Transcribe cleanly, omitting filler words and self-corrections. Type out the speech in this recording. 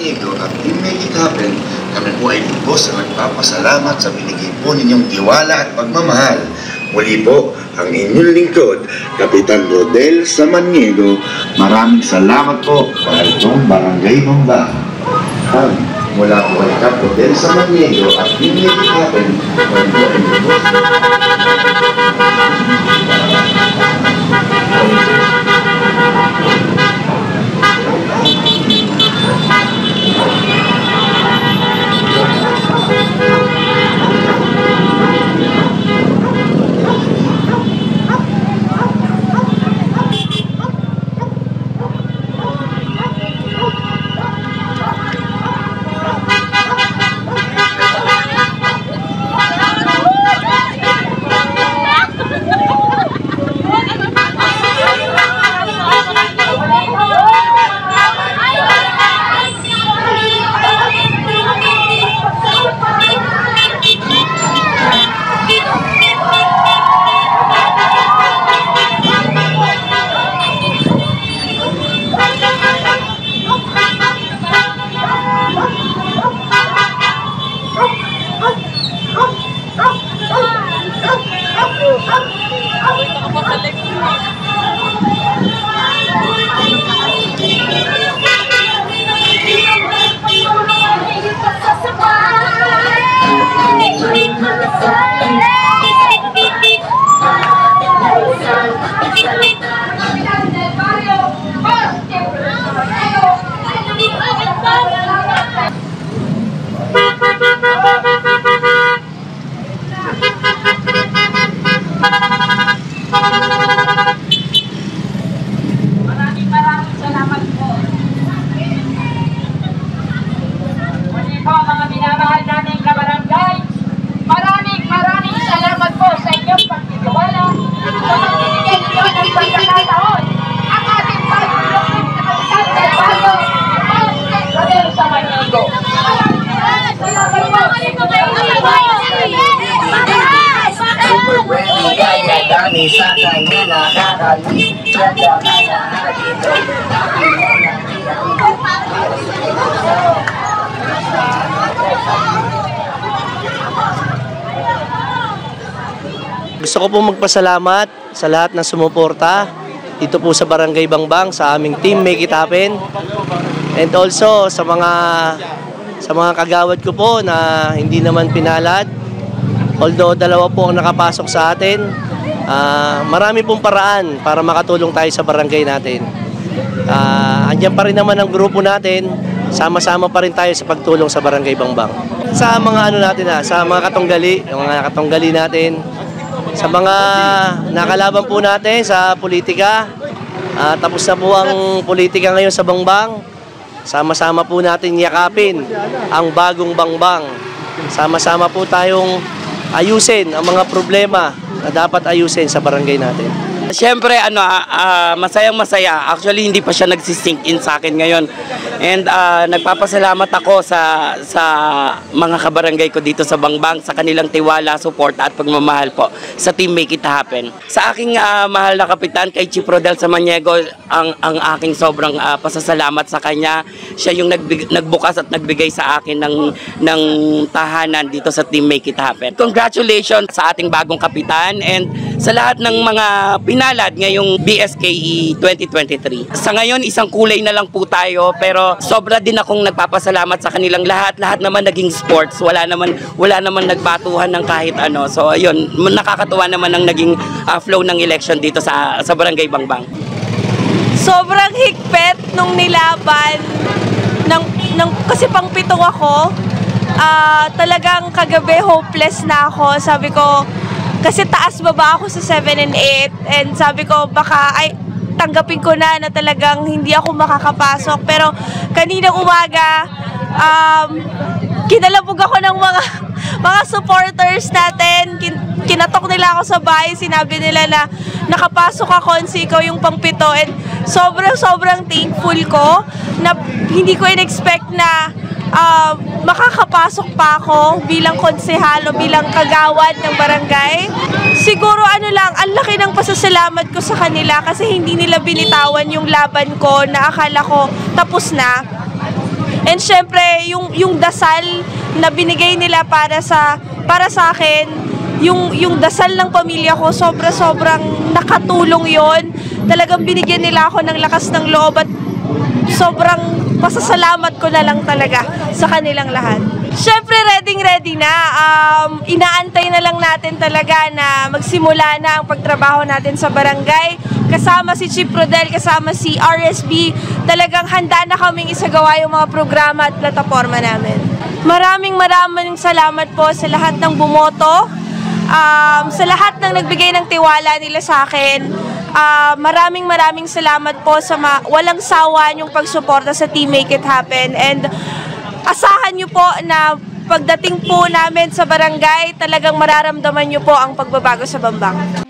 Maniego at Team Make It Happen, kami po ay lubos na nagpapasalamat sa binigay po ninyong tiwala at pagmamahal. Muli po, ang inyong lingkod, Kapitan Rodel Samaniego. Maraming salamat po, mahal kong Barangay Bambang. Mula po kay Kap Rodel Samaniego at Team Make It Happen, kami po ay lubos. Gusto ko po magpasalamat sa lahat na sumuporta dito po sa Barangay Bangbang, sa aming Team Make It Happen. And also sa mga kagawad ko po na hindi naman pinalad. Although dalawa po ang nakapasok sa atin, marami pong paraan para makatulong tayo sa barangay natin. Andyan pa rin naman ang grupo natin, sama-sama pa rin tayo sa pagtulong sa Barangay Bangbang. Sa mga sa mga katunggali, yung mga katunggali natin, sa mga nakalaban po natin sa politika, tapos na po ang politika ngayon sa Bangbang. Sama-sama po natin yakapin ang bagong Bangbang. Sama-sama po tayong ayusin ang mga problema na dapat ayusin sa barangay natin. Siyempre, masayang-masaya. Actually, hindi pa siya nagsisink in sa akin ngayon. And nagpapasalamat ako sa mga kabarangay ko dito sa Bangbang, sa kanilang tiwala, support at pagmamahal po sa Team Make It Happen. Sa aking mahal na kapitan, kay Chief Rodel Samaniego, ang aking sobrang pasasalamat sa kanya. Siya yung nagbukas at nagbigay sa akin ng tahanan dito sa Team Make It Happen. Congratulations sa ating bagong kapitan and sa lahat ng mga pinalad ngayong BSKE 2023. Sa ngayon, isang kulay na lang po tayo, pero sobra din akong nagpapasalamat sa kanilang lahat. Lahat naman naging sports, wala naman nagbatuhan ng kahit ano. So ayun, nakakatuwa naman ang naging flow ng election dito sa Barangay Bangbang. Sobrang higpit nung nilaban kasi pang-pitong ako. Talagang kagabi hopeless na ako. Sabi ko, kasi taas baba ako sa 7 and 8, and sabi ko baka tanggapin ko na talagang hindi ako makakapasok. Pero kaninang umaga, kinalabog ako ng mga supporters natin. Kinatok nila ako sa bahay, sinabi nila na nakapasok ako and ikaw yung pang-pito, and sobrang thankful ko na hindi ko in-expect na makakapasok pa ako bilang konsehal o bilang kagawad ng barangay. Siguro ang laki ng pasasalamat ko sa kanila kasi hindi nila binitawan yung laban ko na akala ko tapos na. And syempre, yung dasal na binigay nila para sa akin, yung dasal ng pamilya ko, sobrang nakatulong yon. Talagang binigyan nila ako ng lakas ng loob at sobrang pasasalamat ko na lang talaga sa kanilang lahat. Syempre, ready na. Inaantay na lang natin talaga na magsimula na ang pagtrabaho natin sa barangay. Kasama si Chief Rodel, kasama si RSB, talagang handa na kaming isagawa yung mga programa at plataforma namin. Maraming salamat po sa lahat ng bumoto, sa lahat ng nagbigay ng tiwala nila sa akin. Maraming salamat po sa walang sawa niyong pagsuporta sa Team Make It Happen. And asahan niyo po na pagdating po namin sa barangay, talagang mararamdaman niyo po ang pagbabago sa Bambang.